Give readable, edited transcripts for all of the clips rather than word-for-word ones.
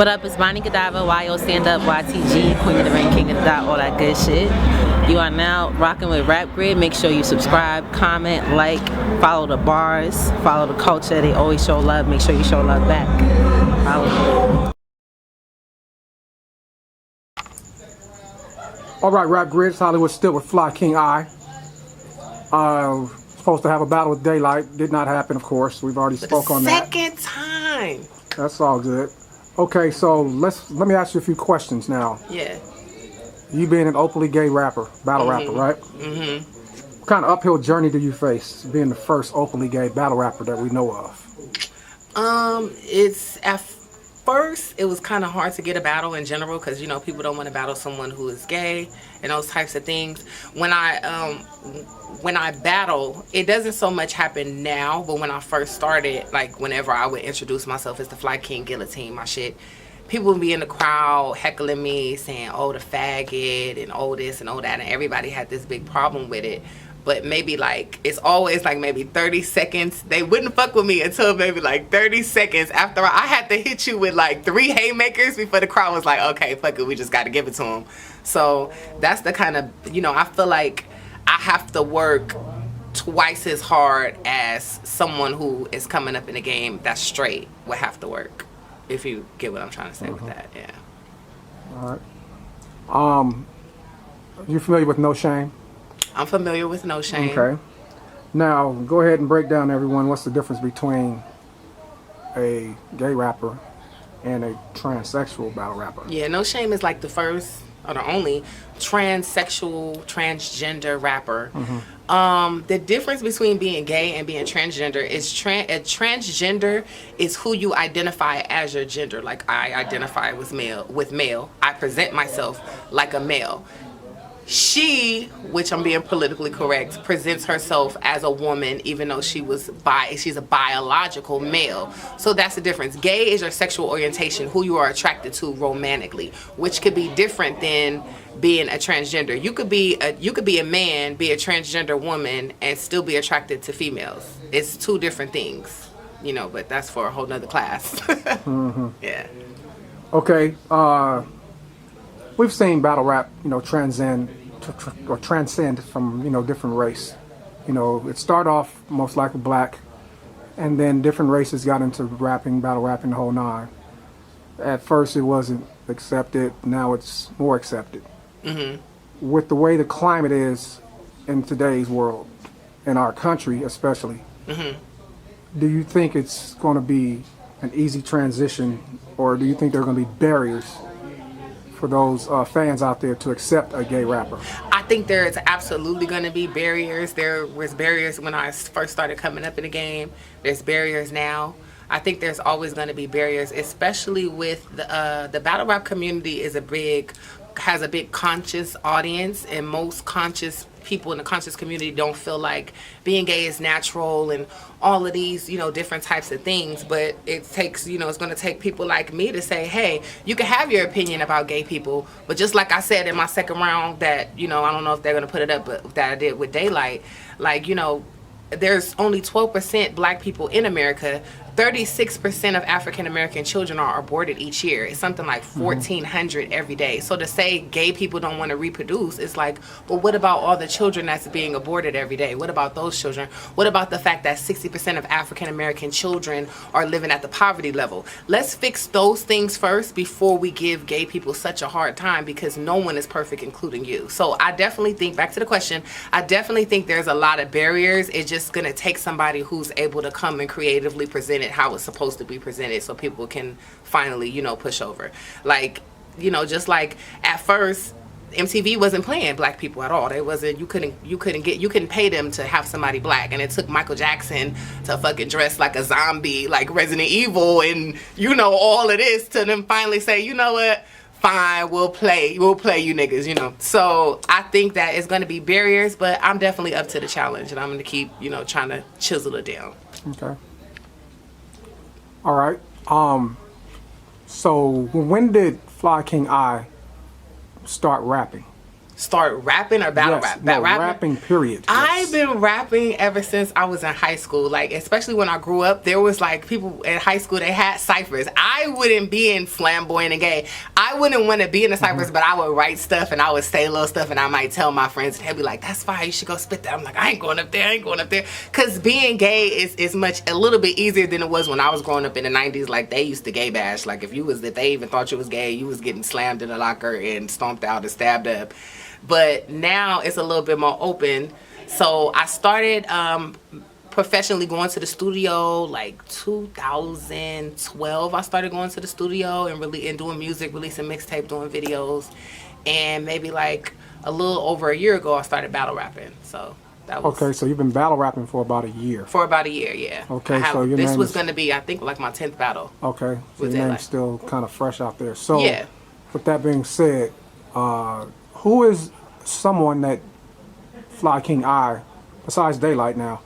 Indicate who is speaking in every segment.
Speaker 1: What up? It's Bonnie Godiva, YO Stand Up, YTG, Queen of the Ring, King of the Dot, all that good shit. You are now rocking with Rap Grid. Make sure you subscribe, comment, like, follow the Barz, follow the culture. They always show love. Make sure you show love back. Follow.
Speaker 2: All right, Rap Grid, Hollywood still with Fly King I. Supposed to have a battle with Daylight. Did not happen, of course. We've already spoke on that.
Speaker 3: Second time.
Speaker 2: That's all good. Okay, so let me ask you a few questions now.
Speaker 3: Yeah.
Speaker 2: You being an openly gay rapper, battle rapper, right?
Speaker 3: Mm-hmm.
Speaker 2: What kind of uphill journey do you face being the first openly gay battle rapper that we know of?
Speaker 3: It's at first it was kind of hard to get a battle in general because people don't want to battle someone who is gay and those types of things. When I battle, it doesn't so much happen now, but when I first started, like whenever I would introduce myself as the Fly King Guillotine, my shit, people would be in the crowd heckling me, saying, oh, the faggot, and oh, this and oh, that, and everybody had this big problem with it. But maybe it's always maybe 30 seconds. They wouldn't fuck with me until maybe 30 seconds after I had to hit you with 3 haymakers before the crowd was like, okay, fuck it, we just got to give it to them. So that's the kind of, I feel like I have to work twice as hard as someone who is coming up in the game that's straight would have to work. If you get what I'm trying to say with that, yeah.
Speaker 2: All right. You familiar with No Shame?
Speaker 3: I'm familiar with No Shame.
Speaker 2: Okay. Now, go ahead and break down, everyone, what's the difference between a gay rapper and a transsexual battle rapper?
Speaker 3: Yeah, No Shame is the first or the only transsexual, transgender rapper.
Speaker 2: Mm-hmm.
Speaker 3: The difference between being gay and being transgender is a transgender is who you identify as your gender. Like I identify with male. I present myself like a male. She, which I'm being politically correct, presents herself as a woman, even though she's a biological male. So that's the difference. Gay is your sexual orientation, who you are attracted to romantically, which could be different than being a transgender. You could be a man, be a transgender woman, and still be attracted to females. It's two different things, but that's for a whole nother class.
Speaker 2: Mm-hmm.
Speaker 3: Yeah.
Speaker 2: Okay. We've seen battle rap, transcend from, different race. It started off most likely black, and then different races got into rapping, battle rapping, the whole nine. At first it wasn't accepted, now it's more accepted.
Speaker 3: Mm-hmm.
Speaker 2: With the way the climate is in today's world, in our country especially,
Speaker 3: mm-hmm.
Speaker 2: do you think it's going to be an easy transition, or do you think there are going to be barriers for those fans out there to accept a gay rapper?
Speaker 3: I think there is absolutely going to be barriers. There was barriers when I first started coming up in the game. There's barriers now. I think there's always going to be barriers, especially with the battle rap community has a big conscious audience, and most conscious people in the conscious community don't feel like being gay is natural and all of these, different types of things. But it takes, it's going to take people like me to say, hey, you can have your opinion about gay people, but just like I said in my second round that, I don't know if they're going to put it up, but that I did with Daylight, there's only 12% black people in America. 36% of African American children are aborted each year. It's something like 1,400 every day. So to say gay people don't want to reproduce, it's like, well, what about all the children that's being aborted every day? What about those children? What about the fact that 60% of African American children are living at the poverty level? Let's fix those things first before we give gay people such a hard time, because no one is perfect, including you. So I definitely think, back to the question, I definitely think there's a lot of barriers. It's just going to take somebody who's able to come and creatively present it how it's supposed to be presented, so people can finally, push over. Just like at first MTV wasn't playing black people at all. They wasn't. You couldn't pay them to have somebody black, and it took Michael Jackson to fucking dress like a zombie, like Resident Evil, and all of this to them finally say, you know what, fine, we'll play you niggas, So I think that it's going to be barriers, but I'm definitely up to the challenge, and I'm going to keep, trying to chisel it down.
Speaker 2: Okay. All right. So when did Fly King I start rapping?
Speaker 3: start rapping or battle rap?
Speaker 2: No, rapping, period.
Speaker 3: I've been rapping ever since I was in high school. Like, especially when I grew up, there was like people in high school, they had ciphers. I wouldn't be in flamboyant and gay. I wouldn't want to be in the ciphers, but I would write stuff and I would say little stuff and I might tell my friends and they'd be like, that's fine, you should go spit that. I'm like, I ain't going up there, Because being gay is a little bit easier than it was when I was growing up in the 90s. Like, they used to gay bash. Like, if they even thought you was gay, you was getting slammed in a locker and stomped out and stabbed up. But now it's a little bit more open. So I started professionally going to the studio like 2012. I started going to the studio and doing music, releasing mixtape, doing videos. And maybe like a little over a year ago, I started battle rapping. So that was...
Speaker 2: Okay, so you've been battle rapping for about a year.
Speaker 3: For about a year, yeah.
Speaker 2: Okay, so your
Speaker 3: this was going to be, I think, like my 10th battle.
Speaker 2: Okay, so your name's still kind of fresh out there. So
Speaker 3: yeah.
Speaker 2: With that being said, who is someone that Fly King I, besides Daylight now,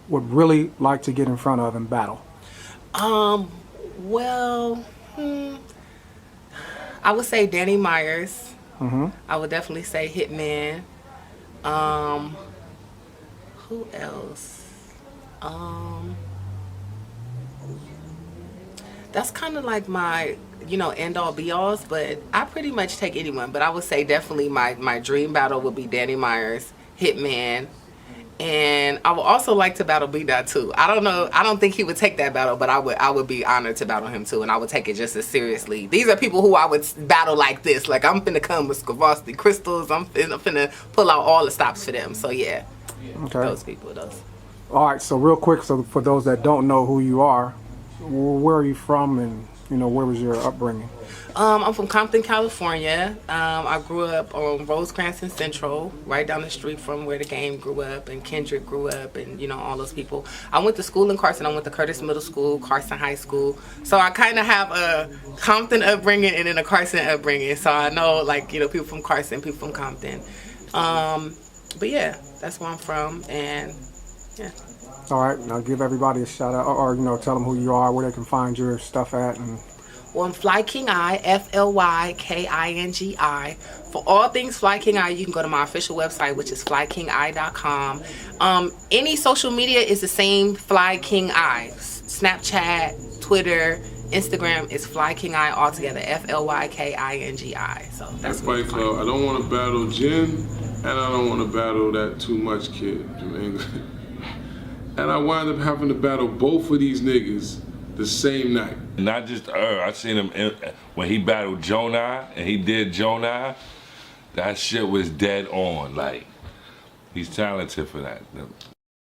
Speaker 2: would really like to get in front of and battle?
Speaker 3: Well, I would say Danny Myers. I would definitely say Hitman. Who else? That's kind of like my, end all be alls, but I pretty much take anyone. But I would say definitely my dream battle would be Danny Myers, Hitman, and I would also like to battle B-Dot too. I don't know, I don't think he would take that battle, but I would be honored to battle him too, and I would take it just as seriously. These are people who I would battle like this. Like, I'm finna come with Swarovski crystals. I'm finna pull out all the stops for them. So yeah,
Speaker 2: okay.
Speaker 3: Those people, those.
Speaker 2: All right, so real quick, so for those that don't know who you are, where are you from, and where was your upbringing?
Speaker 3: I'm from Compton, California. I grew up on Rosecrans and Central, right down the street from where the game grew up, and Kendrick grew up, and all those people. I went to school in Carson. I went to Curtis Middle School, Carson High School. So I kind of have a Compton upbringing and then a Carson upbringing. So I know, like, people from Carson, people from Compton. But yeah, that's where I'm from, and yeah.
Speaker 2: All right, now give everybody a shout out, or tell them who you are, where they can find your stuff at. And
Speaker 3: well, I'm Fly King I, FLYKINGI. For all things Fly King I, you can go to my official website, which is flykingi.com. Any social media is the same, Fly King I. Snapchat, Twitter, Instagram is Fly King I altogether, FLYKINGI. So that's
Speaker 4: Fight Club. I don't want to battle Jen, and I don't want to battle that Too Much kid. And I wound up having to battle both of these niggas the same night.
Speaker 5: Not just I seen him when he battled Jonah, and he did Jonah. That shit was dead on. Like, he's talented for that.